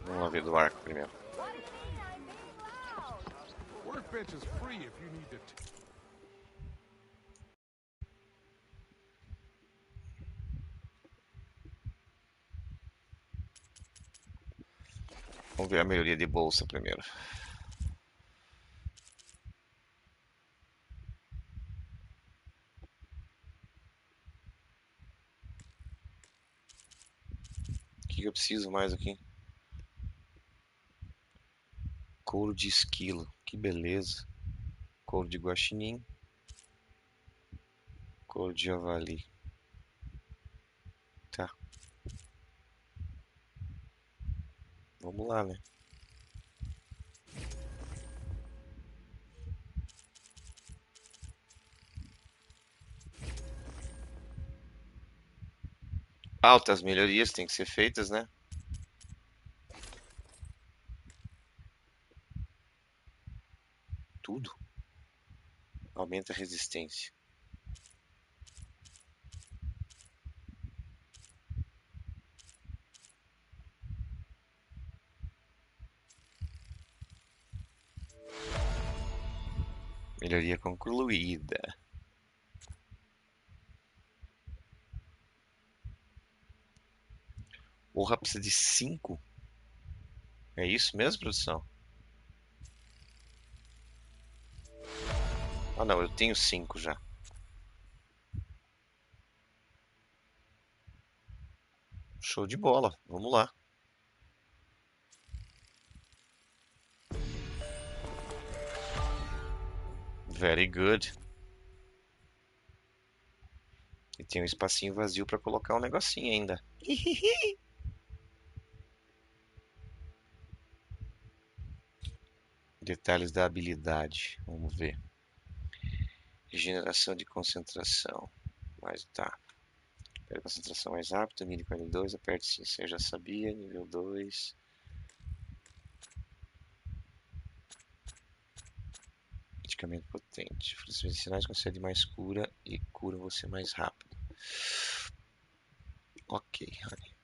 Vamos lá ver do arco primeiro. Workbench is free if you need to. Vamos ver a melhoria de bolsa primeiro. O que eu preciso mais aqui? Couro de esquilo. Que beleza. Couro de guaxinim. Couro de javali. Tá. Vamos lá, né? Altas melhorias têm que ser feitas, né? Tudo. Aumenta a resistência. Melhoria concluída. Porra, precisa de 5? É isso mesmo, produção? Ah, não, eu tenho 5 já. Show de bola. Vamos lá. Very good. E tem um espacinho vazio para colocar um negocinho ainda. Detalhes da habilidade. Vamos ver. Regeneração de concentração. Mas tá. Pera concentração mais rápida. Mire com L2. Aperte sim. Você já sabia. Nível 2. Medicamento potente. Frutas medicinais concede mais cura e cura você mais rápido. Ok, honey.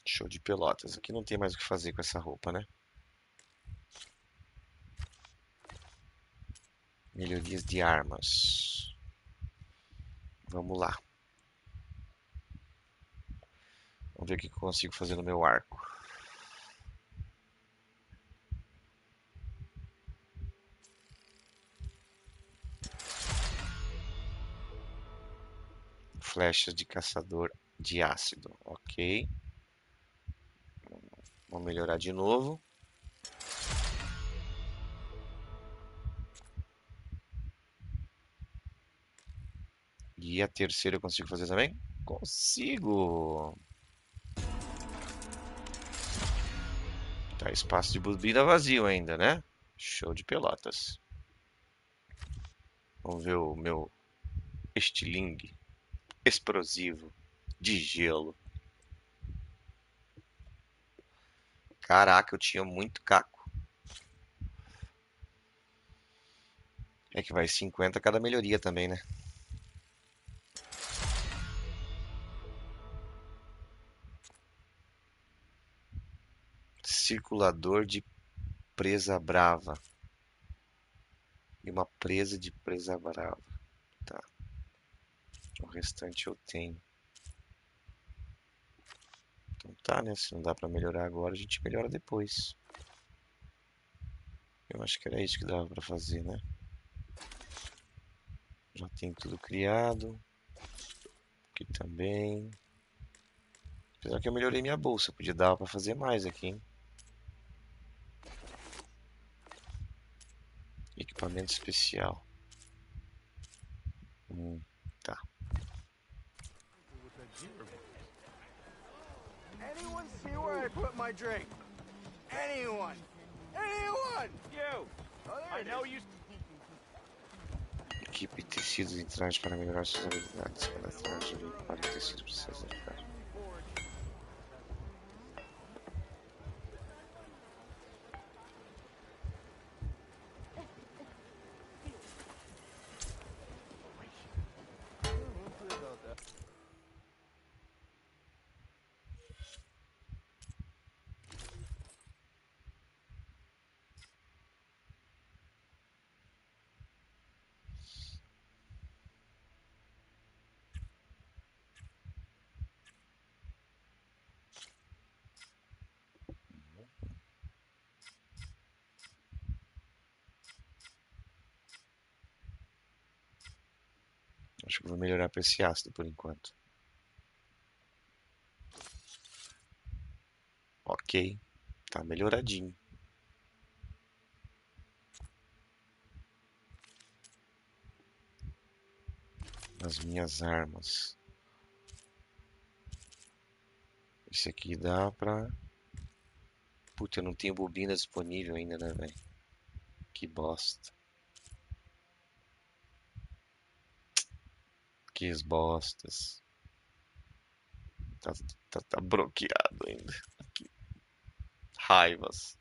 Show de pelotas. Aqui não tem mais o que fazer com essa roupa, né? Melhorias de armas. Vamos lá. Vamos ver o que eu consigo fazer no meu arco. Flechas de caçador de ácido. Ok. Vamos melhorar de novo. E a terceira eu consigo fazer também? Consigo! Tá, espaço de bobina vazio ainda, né? Show de pelotas. Vamos ver o meu estilingue explosivo de gelo. Caraca, eu tinha muito caco. É que vai 50 cada melhoria também, né? Circulador de presa brava. E uma presa de presa brava. Tá. O restante eu tenho. Então tá, né? Se não dá pra melhorar agora, a gente melhora depois. Eu acho que era isso que dava pra fazer, né? Já tem tudo criado. Aqui também. Apesar que eu melhorei minha bolsa. Podia dar pra fazer mais aqui, hein? Equipamento especial. Tá. Anyone see where I put my drink? Anyone? Anyone? You! I know you. Equipe tecidos em traje para melhorar suas habilidades. Cada traje para o tecido precisa ficar. Acho que vou melhorar para esse ácido por enquanto. Ok, tá melhoradinho. As minhas armas. Esse aqui dá pra... Puta, eu não tenho bobina disponível ainda, né, velho? Que bosta. Que bostas. Tá bloqueado ainda. Que raivas.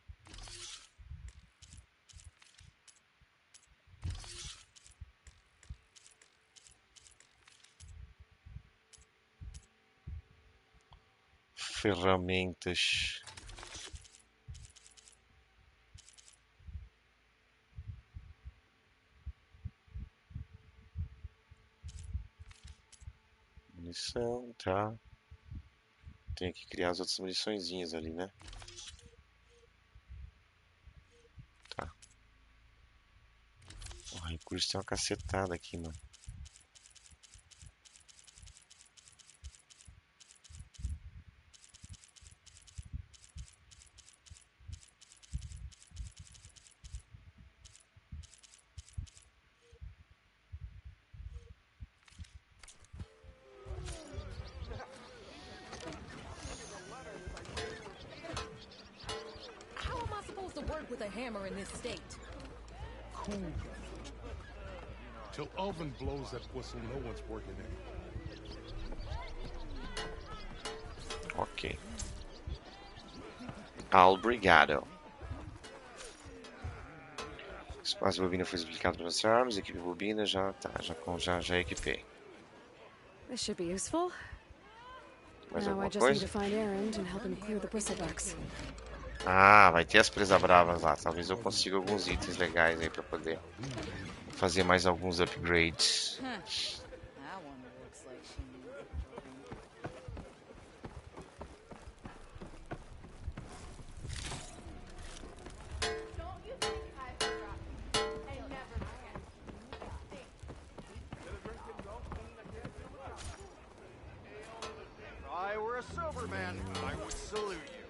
Ferramentas. Munição, tá. Tem que criar as outras muniçõezinhas ali, né? Tá. O recurso tem uma cacetada aqui, mano. How am I supposed to work with a hammer in this state? Cool. Till Elvin blows that whistle, no one's working in. Ok. Obrigado. Espaço de bobina foi explicado pelas armas. Equipe de bobina já tá. Já equipei. This should be useful. Mais Now I alguma just need coisa? to find Erend and help him clear the bristlebugs. Ah, vai ter as presas bravas lá. Talvez eu consiga alguns itens legais aí pra poder fazer mais alguns upgrades. That one looks like she needs a drink. Don't you think I forgot? I never forget. If I were a sober man, I would salute you.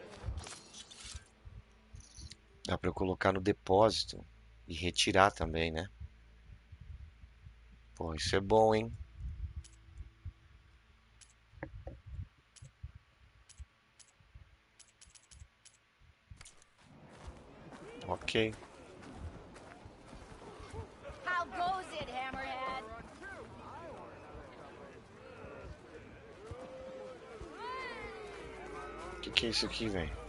Dá pra eu colocar no depósito e retirar também, né? Pô, isso é bom, hein? Ok. How goes it, Hammerhead? Que é isso aqui, velho?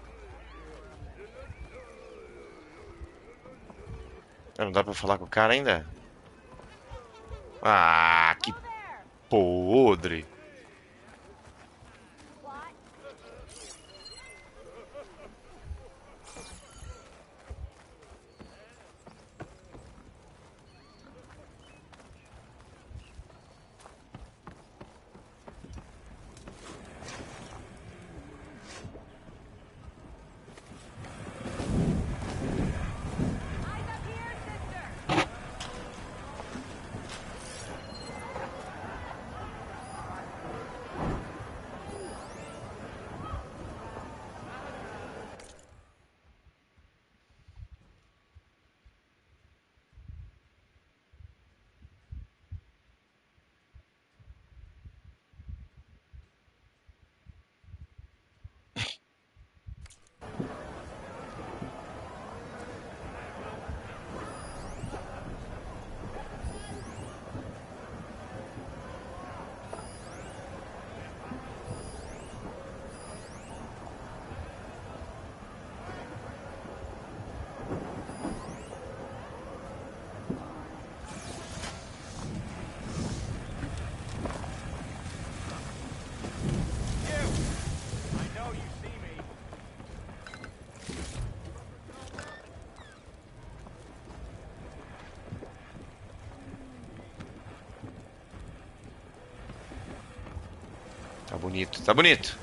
Não dá pra falar com o cara ainda? Ah, que Hello there. podre. What? Eyes up here, sister. I know you see me. Tá bonito, tá bonito.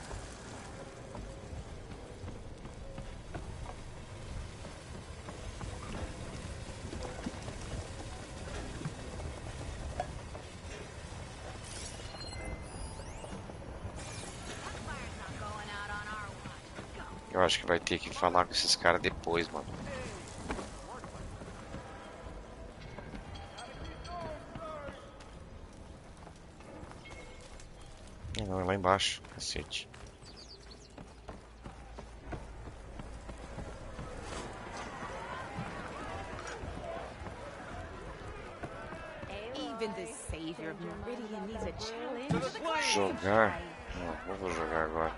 Eu acho que vai ter que falar com esses caras depois, mano. Não, é lá embaixo, cacete. Even the savior of Meridian needs a challenge. Jogar? Não vou jogar agora.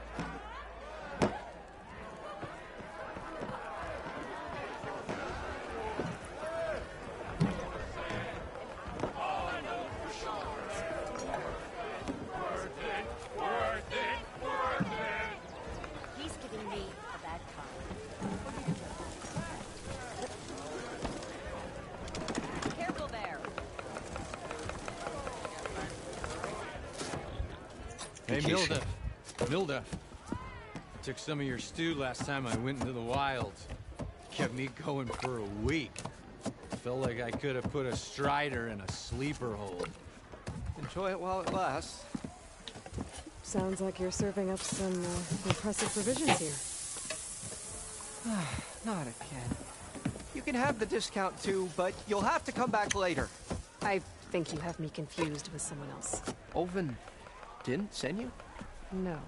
He's giving me a bad time. Careful there. Hey, Que isso? Milda. I took some of your stew last time I went into the wilds. Kept me going for a week. Felt like I could have put a strider in a sleeper hold. Enjoy it while it lasts. Sounds like you're serving up some impressive provisions here. Not again. You can have the discount too, but you'll have to come back later. I think you have me confused with someone else. Oven didn't send you? No.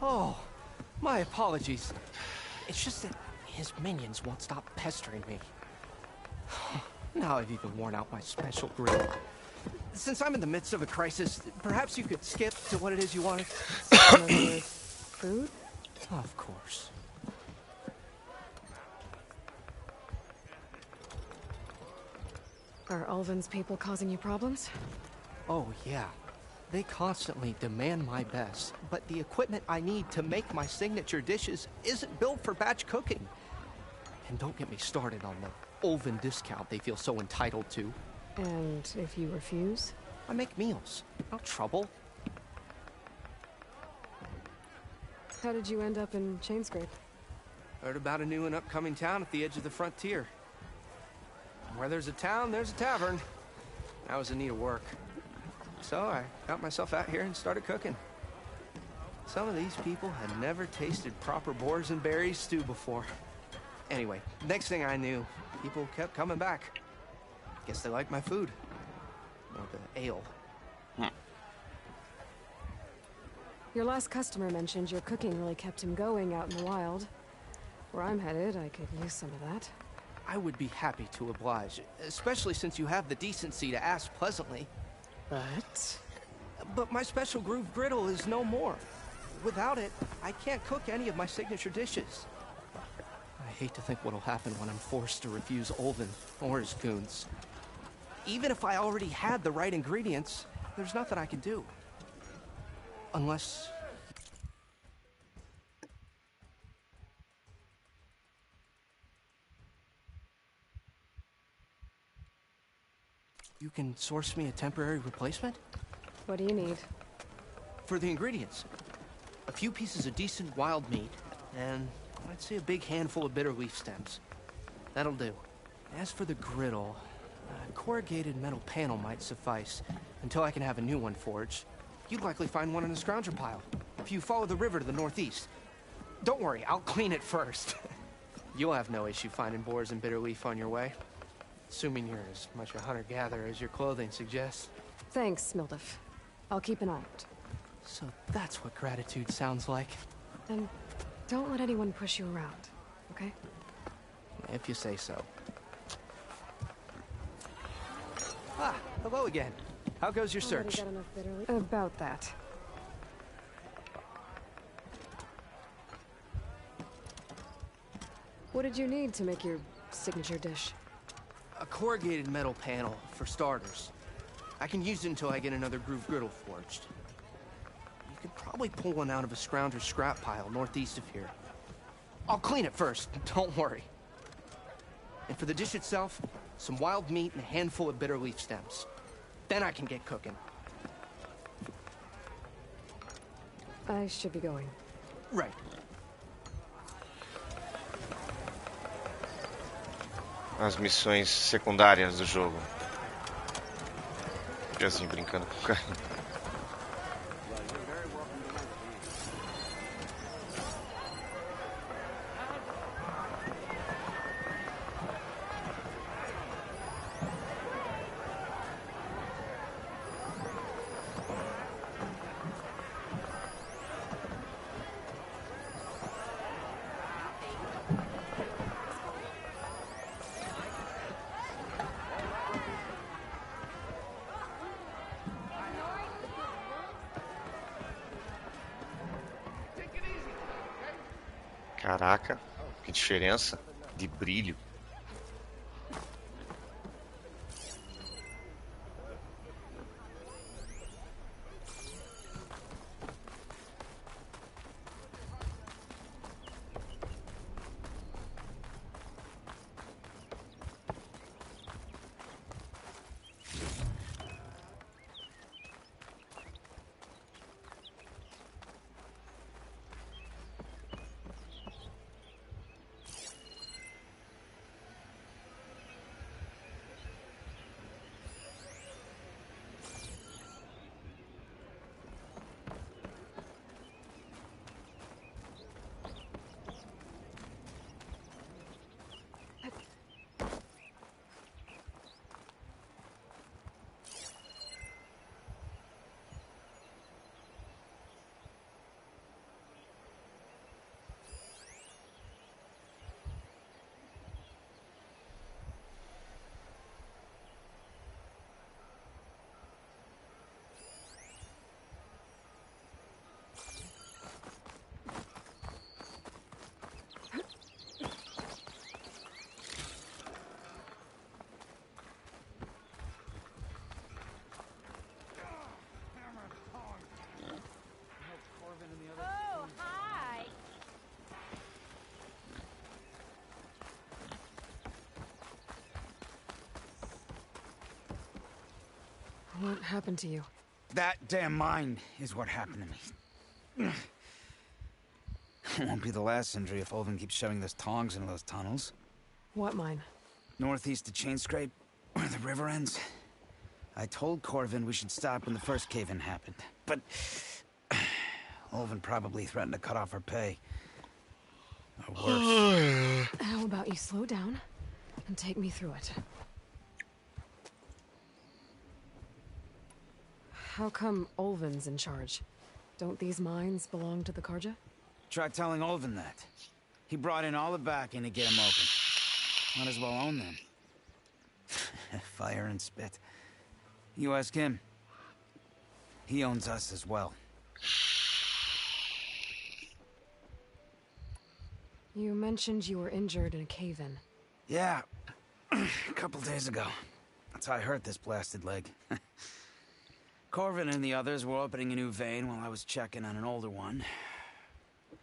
Oh, my apologies. It's just that his minions won't stop pestering me. Now I've even worn out my special grill. Since I'm in the midst of a crisis, perhaps you could skip to what it is you wanted? In other words, food? Of course. Are Ulvin's people causing you problems? Oh, yeah. They constantly demand my best, but the equipment I need to make my signature dishes isn't built for batch cooking. And don't get me started on the Ulvin discount they feel so entitled to. And if you refuse? I make meals. No trouble. How did you end up in Chainscrape? Heard about a new and upcoming town at the edge of the frontier. Where there's a town, there's a tavern. I was in need of work. So I got myself out here and started cooking. Some of these people had never tasted proper boars and berries stew before. Anyway, next thing I knew, people kept coming back. Guess they liked my food. Or the ale. Your last customer mentioned your cooking really kept him going out in the wild. Where I'm headed, I could use some of that. I would be happy to oblige, especially since you have the decency to ask pleasantly. But my special groove griddle is no more. Without it, I can't cook any of my signature dishes. I hate to think what'll happen when I'm forced to refuse Ulvin or his goons. Even if I already had the right ingredients, there's nothing I can do. Unless... you can source me a temporary replacement? What do you need? For the ingredients. A few pieces of decent wild meat, and I'd say a big handful of bitter leaf stems. That'll do. As for the griddle, a corrugated metal panel might suffice, until I can have a new one forged. You'd likely find one in a scrounger pile, if you follow the river to the northeast. Don't worry, I'll clean it first. You'll have no issue finding boars and bitter leaf on your way. Assuming you're as much a hunter-gatherer as your clothing suggests. Thanks, Mildef. I'll keep an eye out. So that's what gratitude sounds like. And don't let anyone push you around, okay? If you say so. Ah, hello again. How goes your Already search? got enough bitter leaf? About that. What did you need to make your signature dish? A corrugated metal panel, for starters. I can use it until I get another groove griddle forged. You could probably pull one out of a scrounger scrap pile northeast of here. I'll clean it first, don't worry. And for the dish itself, some wild meat and a handful of bitter leaf stems. Then I can get cooking. I should be going. Right. As missões secundárias do jogo. Fica assim, brincando com o cara. Caraca, que diferença de brilho. Oh, hi. What happened to you? That damn mine is what happened to me. It won't be the last injury if Ulvin keeps shoving those tongs into those tunnels. What mine? Northeast of Chain Scrape, where the river ends. I told Corvin we should stop when the first cave-in happened, but Ulvin probably threatened to cut off our pay. Or worse. How about you slow down and take me through it? How come Ulvin's in charge? Don't these mines belong to the Karja? Try telling Ulvin that. He brought in all the backing to get him open. Might as well own them. Fire and spit. You ask him. He owns us as well. You mentioned you were injured in a cave-in. Yeah, a couple days ago. That's how I hurt this blasted leg. Corvin and the others were opening a new vein while I was checking on an older one.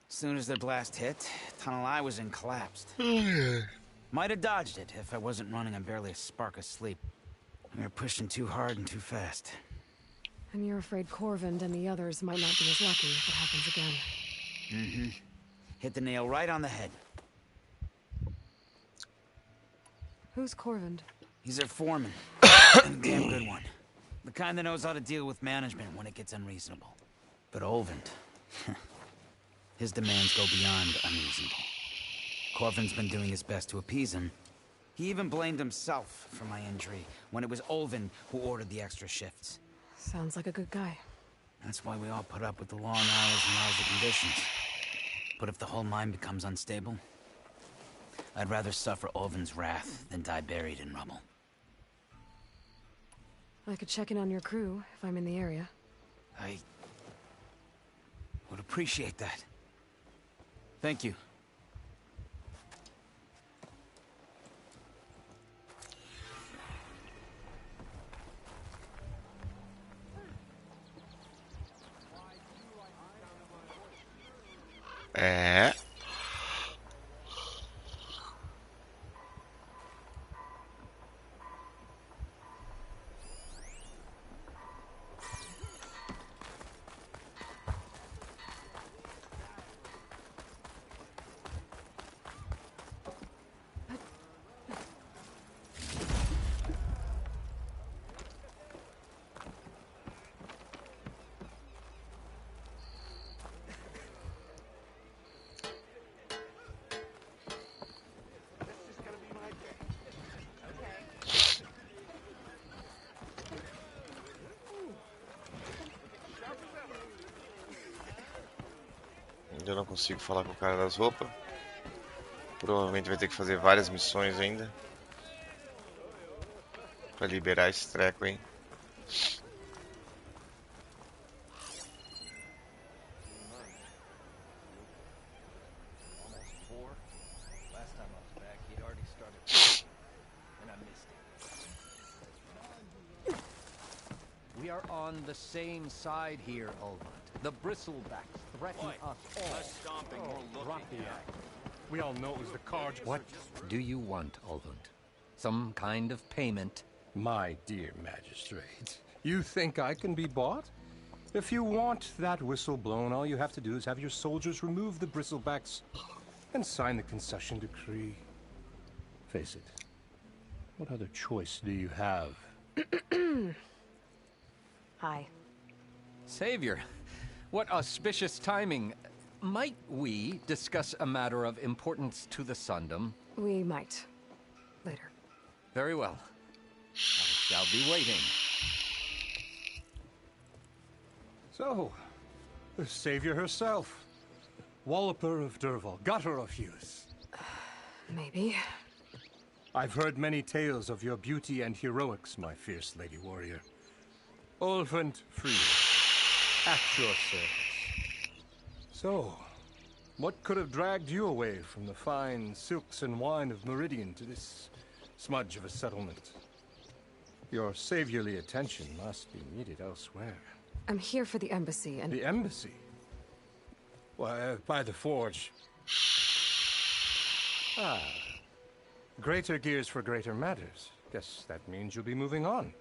As soon as their blast hit, the tunnel I was in collapsed. Might have dodged it if I wasn't running on barely a spark of sleep. We were pushing too hard and too fast. And you're afraid Corvind and the others might not be as lucky if it happens again. Mm-hmm. Hit the nail right on the head. Who's Corvind? He's their foreman. And a damn good one. The kind that knows how to deal with management when it gets unreasonable. But Ulvin, his demands go beyond unreasonable. Corvin's been doing his best to appease him. He even blamed himself for my injury when it was Ulvin who ordered the extra shifts. Sounds like a good guy. That's why we all put up with the long hours and lousy conditions. But if the whole mine becomes unstable, I'd rather suffer Ulvin's wrath than die buried in rubble. I could check in on your crew if I'm in the area. I would appreciate that. Thank you. É. Ainda não consigo falar com o cara das roupas. Provavelmente vai ter que fazer várias missões ainda pra liberar esse treco aí. We are on the same side here, Ulvund. The bristlebacks threaten us all. Less stomping, more looking. Drop the act. We all know it was the cards. What do you want, Ulvund? Some kind of payment? My dear magistrate, you think I can be bought? If you want that whistle blown, all you have to do is have your soldiers remove the bristlebacks and sign the concession decree. Face it, what other choice do you have? Hi. Savior, what auspicious timing. Might we discuss a matter of importance to the Sundom? We might. Later. Very well. I shall be waiting. So, the savior herself. Walloper of Derval, gutter of youth. Maybe. I've heard many tales of your beauty and heroics, my fierce lady warrior. Ulvund Free, at your service. So, what could have dragged you away from the fine silks and wine of Meridian to this smudge of a settlement? Your saviorly attention must be needed elsewhere. I'm here for the embassy and... The embassy? Why, by the forge. Ah. Greater gears for greater matters. Guess that means you'll be moving on.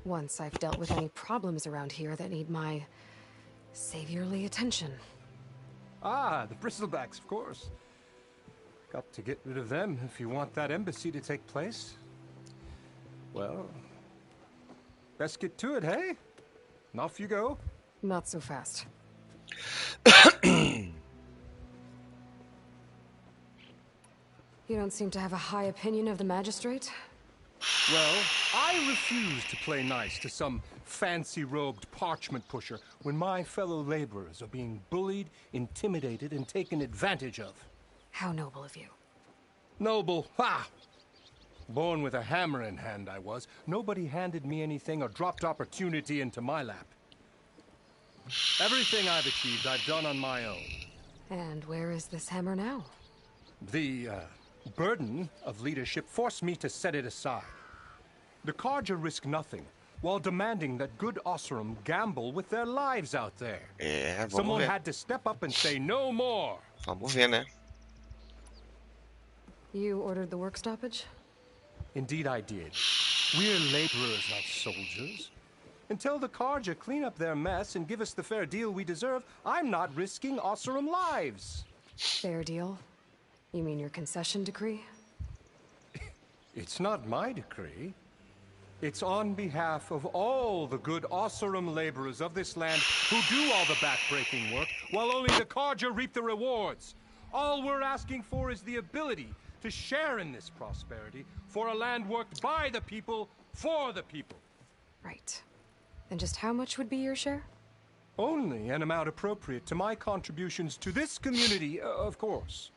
Once I've dealt with any problems around here that need my saviorly attention. Ah, the bristlebacks, of course. Got to get rid of them if you want that embassy to take place. Well, best get to it, hey? And off you go. Not so fast. You don't seem to have a high opinion of the magistrate? Well, I refuse to play nice to some fancy-robed parchment pusher when my fellow laborers are being bullied, intimidated, and taken advantage of. How noble of you. Noble, ha! Born with a hammer in hand, I was. Nobody handed me anything or dropped opportunity into my lap. Everything I've achieved, I've done on my own. And where is this hammer now? The, burden of leadership forced me to set it aside. The Carja risk nothing, while demanding that good Osseram gamble with their lives out there. Vamos Someone ver. had to step up and say no more. Vamos ver, né? You ordered the work stoppage? Indeed I did. We're laborers, not soldiers. Until the Carja clean up their mess and give us the fair deal we deserve, I'm not risking Osseram lives. Fair deal? You mean your concession decree? It's not my decree. It's on behalf of all the good Osseram laborers of this land who do all the backbreaking work, while only the Carja reap the rewards. All we're asking for is the ability to share in this prosperity for a land worked by the people, for the people. Right. Then just how much would be your share? Only an amount appropriate to my contributions to this community, of course.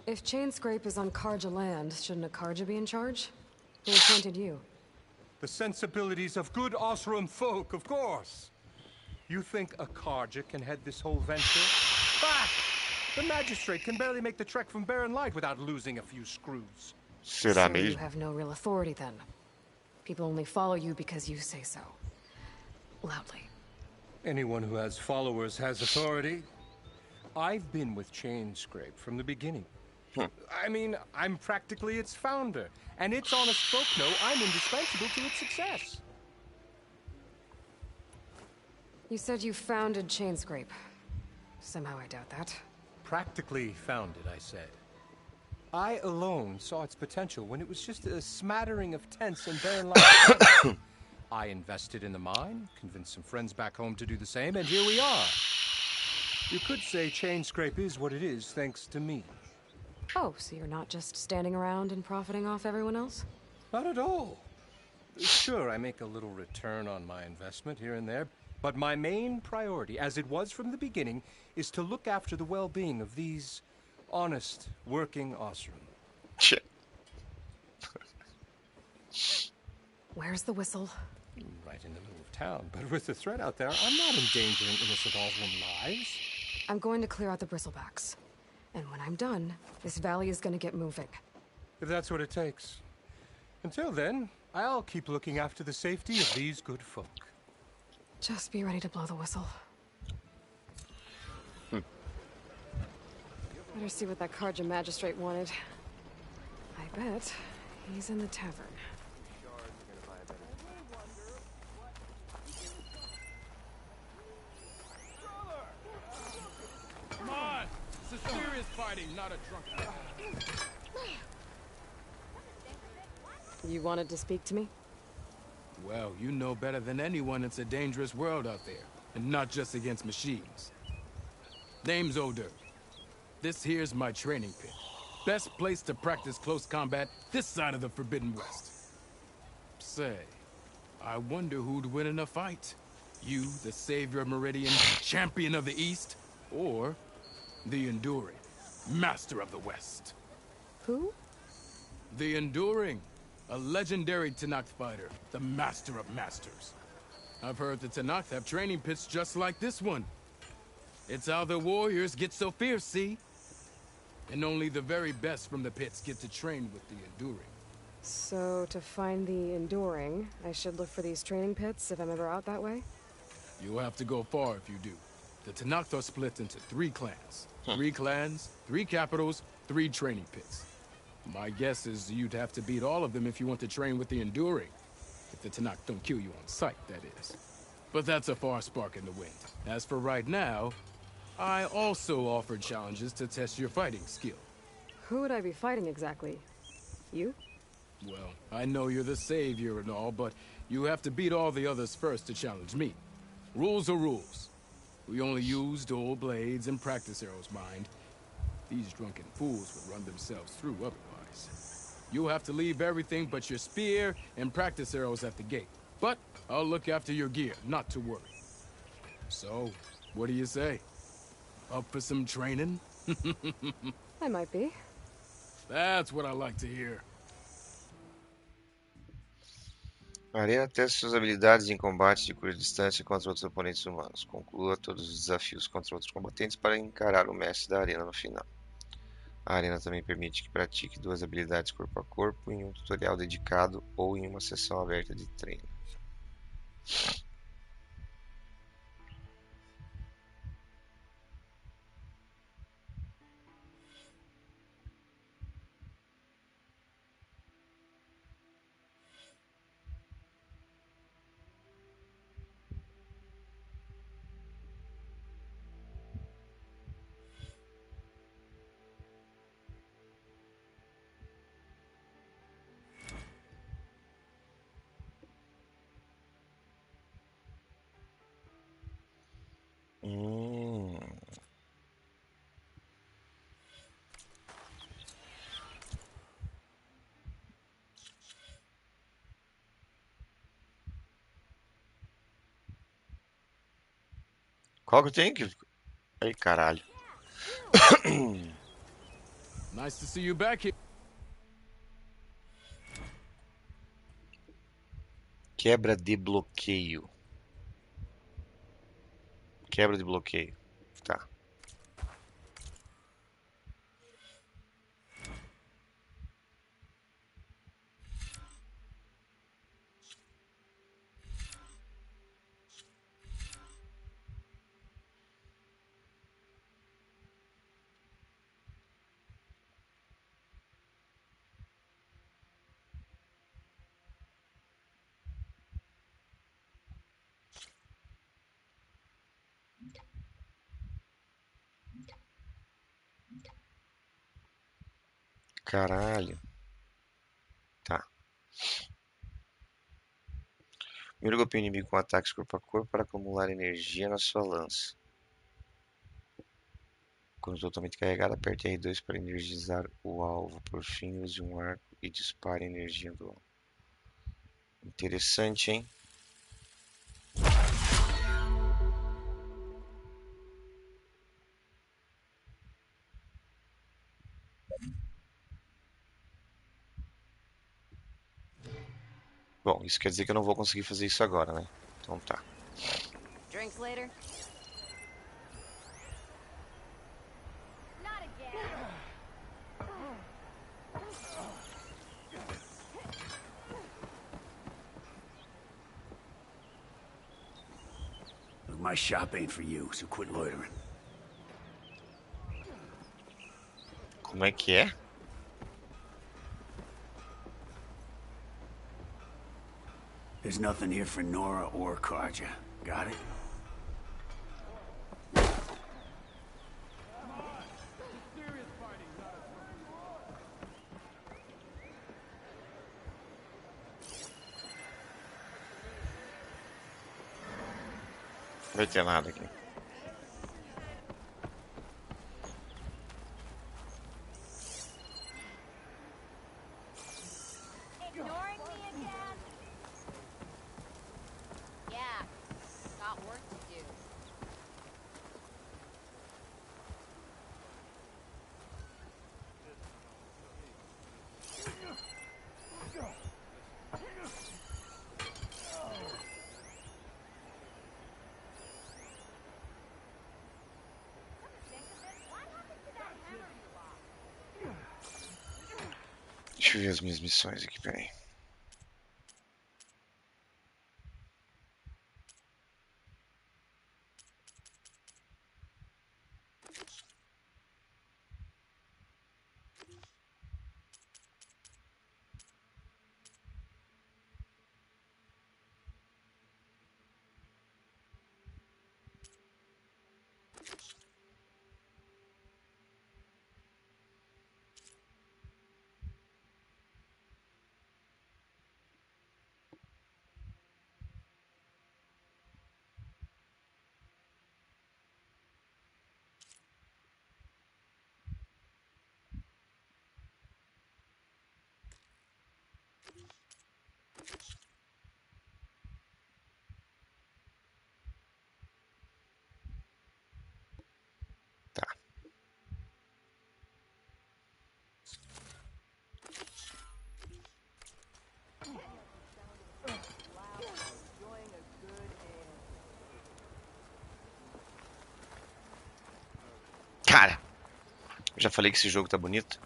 If Chainscrape is on Carja land, shouldn't a Carja be in charge? Who appointed you? The sensibilities of good Osseram folk, of course. You think a Carja can head this whole venture? Ah! The magistrate can barely make the trek from Barren Light without losing a few screws. Será So you mesmo? have no real authority then. People only follow you because you say so. Loudly. Anyone who has followers has authority. I've been with Chainscrape from the beginning. I mean, I'm practically its founder, and its honest folk know I'm indispensable to its success. You said you founded Chainscrape. Somehow I doubt that. Practically founded, I said. I alone saw its potential when it was just a smattering of tents and barren lands. I invested in the mine, convinced some friends back home to do the same, and here we are. You could say Chainscrape is what it is thanks to me. Oh, so you're not just standing around and profiting off everyone else? Not at all. Sure, I make a little return on my investment here and there, but my main priority, as it was from the beginning, is to look after the well-being of these honest, working Osseram. Shit. Where's the whistle? Right in the middle of town, but with the threat out there, I'm not endangering innocent Osseram lives. I'm going to clear out the bristlebacks. And when I'm done, this valley is going to get moving. If that's what it takes. Until then, I'll keep looking after the safety of these good folk. Just be ready to blow the whistle. Better see what that Carja magistrate wanted. I bet he's in the tavern. Come on! This is serious fighting, not a drunken. You wanted to speak to me? Well, you know better than anyone it's a dangerous world out there, and not just against machines. Name's Oder. This here's my training pit. Best place to practice close combat this side of the Forbidden West. Say, I wonder who'd win in a fight. You, the savior of Meridian, champion of the East, or the Enduring, master of the West. Who? The Enduring, a legendary Tenakth fighter, the master of masters. I've heard the Tenakth have training pits just like this one. It's how the warriors get so fierce, see? And only the very best from the pits get to train with the Enduring. So, to find the Enduring, I should look for these training pits if I'm ever out that way? You'll have to go far if you do. The Tenakth are split into 3 clans. 3 clans, 3 capitals, 3 training pits. My guess is you'd have to beat all of them if you want to train with the Enduring. If the Tenakth don't kill you on sight, that is. But that's a far spark in the wind. As for right now, I also offered challenges to test your fighting skill. Who would I be fighting exactly? You? Well, I know you're the savior and all, but you have to beat all the others first to challenge me. Rules are rules. We only use dual blades and practice arrows, mind. These drunken fools would run themselves through otherwise. You'll have to leave everything but your spear and practice arrows at the gate. But I'll look after your gear, not to worry. So, what do you say? Up for some training? I might be. That's what I like to hear. Arena testa suas habilidades em combate de curta distância contra outros oponentes humanos. Conclua todos os desafios contra outros combatentes para encarar o mestre da arena no final. A arena também permite que pratique 2 habilidades corpo a corpo em um tutorial dedicado ou em uma sessão aberta de treino. Qual que eu tenho que... Ai, caralho. Nice to see you back here. Quebra de bloqueio. Quebra de bloqueio. Tá. Caralho. Tá. Primeiro golpe inimigo com ataques corpo a corpo para acumular energia na sua lança. Quando totalmente carregado, aperte R2 para energizar o alvo. Por fim, use um arco e dispare a energia do alvo. Interessante, hein? Bom, isso quer dizer que eu não vou conseguir fazer isso agora, né? Então tá. Drinks later? Not again. my shop ain't for you, so quit loitering. Como é que é? There's nothing here for Nora or Karja. Got it? Não vai ter nada aqui. Ignoring me again? Yeah, got work to do. Deixa eu ver as minhas missões aqui, peraí. Tá. Cara, eu já falei que esse jogo tá bonito.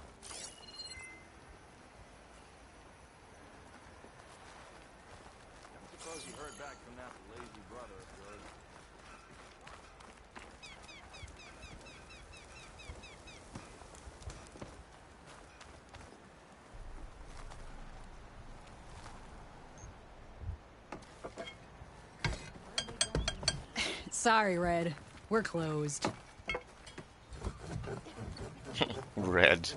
Sorry, Red. We're closed. Red.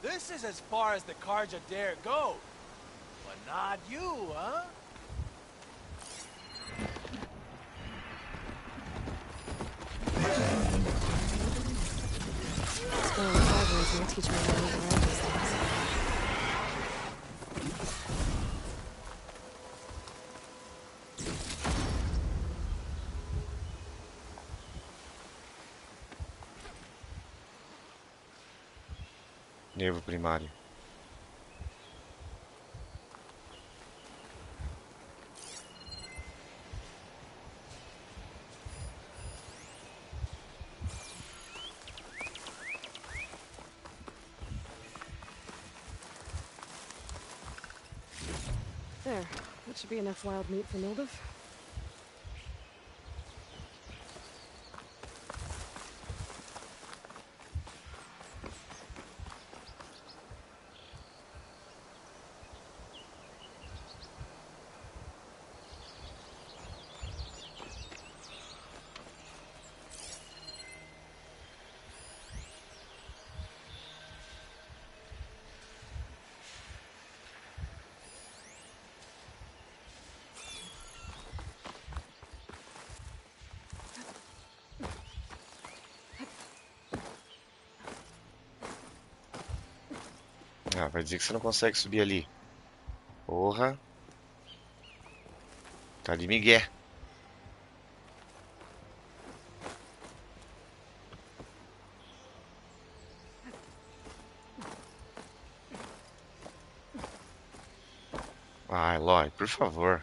This is as far as the Karja dare go. But not you, huh? Exploring caverns will teach me how to override these things. Nervo primário. There. That should be enough wild meat for Nildiv. vai dizer que você não consegue subir ali. Porra. Tá de migué. Ai, Lloyd, por favor.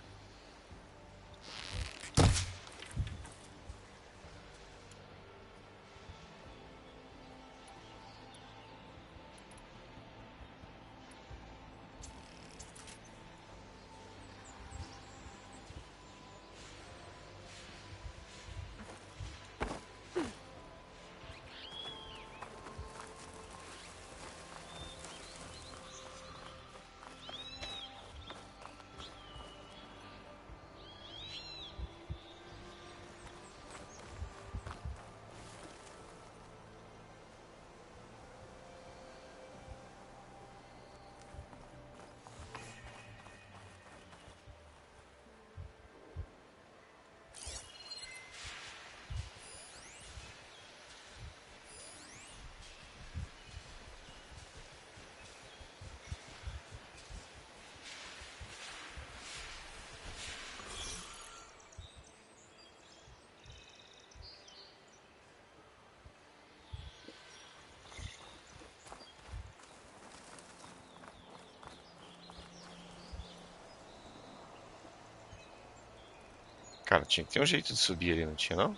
Cara, tinha que ter um jeito de subir ali, não tinha não?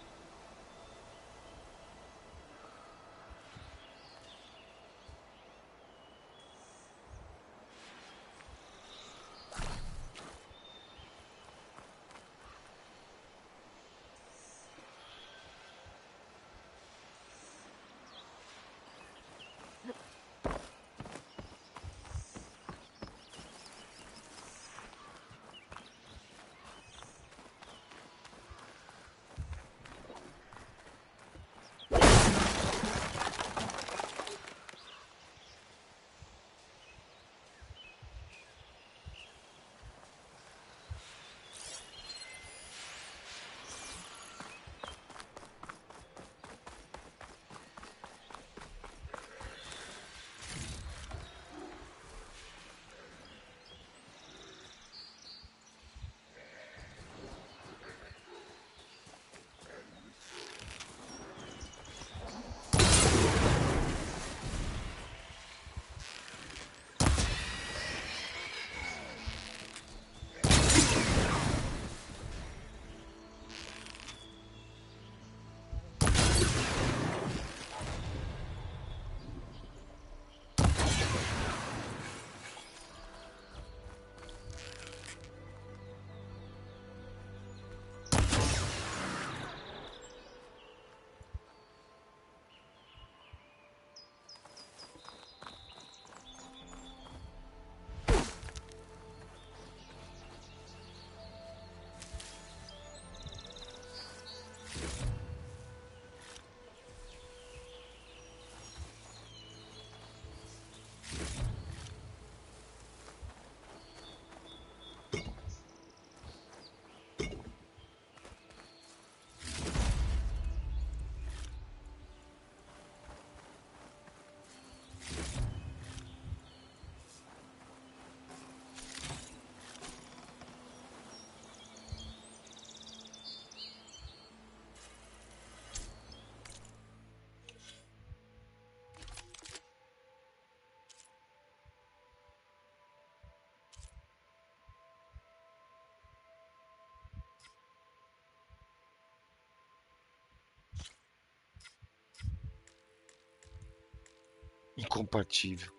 Incompatível.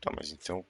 Tá, mas então.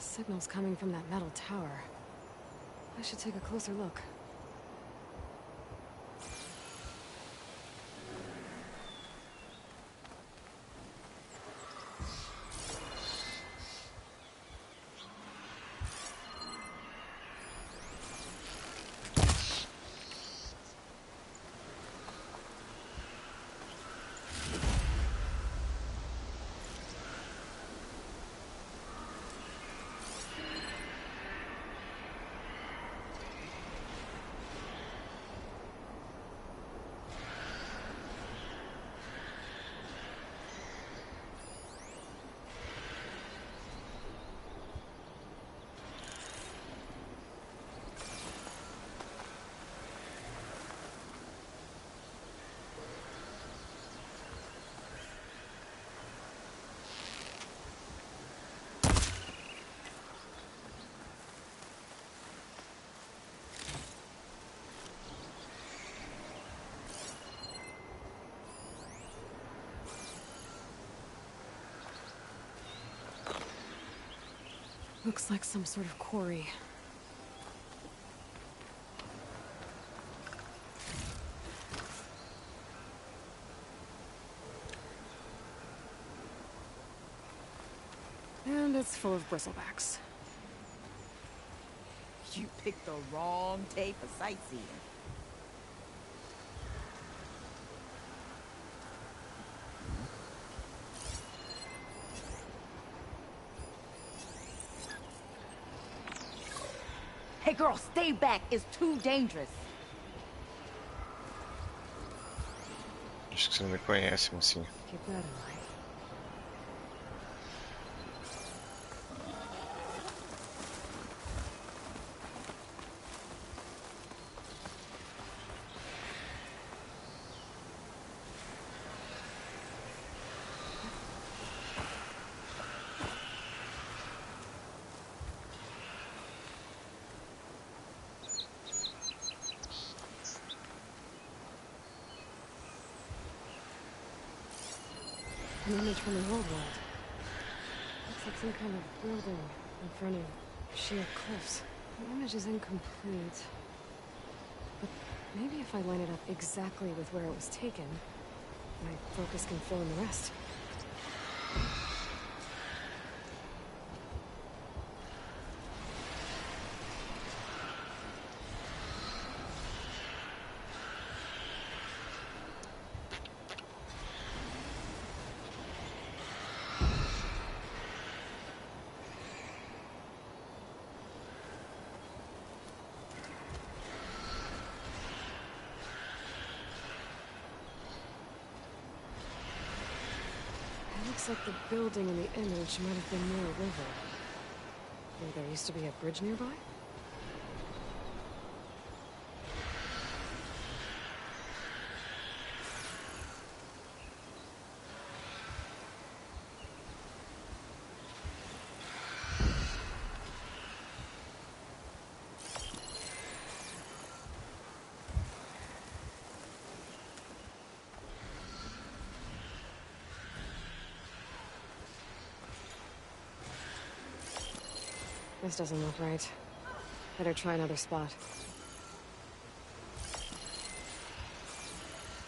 signal's coming from that metal tower. I should take a closer look. Looks like some sort of quarry. And it's full of bristlebacks. You picked the wrong day for sightseeing. Hey girl, stay back. It's too dangerous. Acho que você não me conhece, mocinho. Keep that in mind. An image from the old world. Looks like some kind of building in front of sheer cliffs. The image is incomplete. But maybe if I line it up exactly with where it was taken, my focus can fill in the rest. Looks like the building in the image might have been near a river. Maybe there used to be a bridge nearby? This doesn't look right. Better try another spot.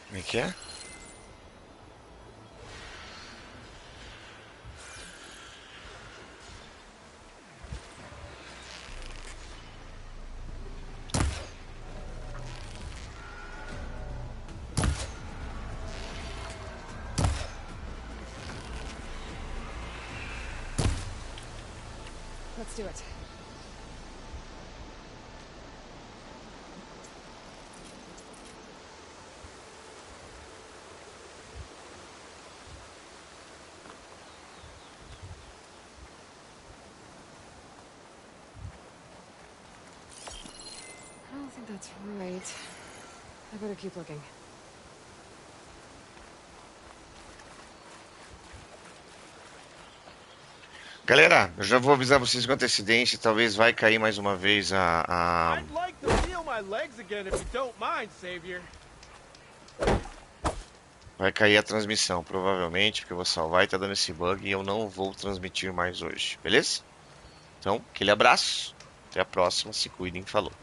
Como é que é? Let's do it. I don't think that's right. I better keep looking. Galera, eu já vou avisar vocês com antecedência, talvez vai cair mais uma vez a... I'd like to feel my legs again if you don't mind, Savior. Vai cair a transmissão, provavelmente, porque eu vou salvar e tá dando esse bug e eu não vou transmitir mais hoje, beleza? Então, aquele abraço. Até a próxima. Se cuidem. Falou.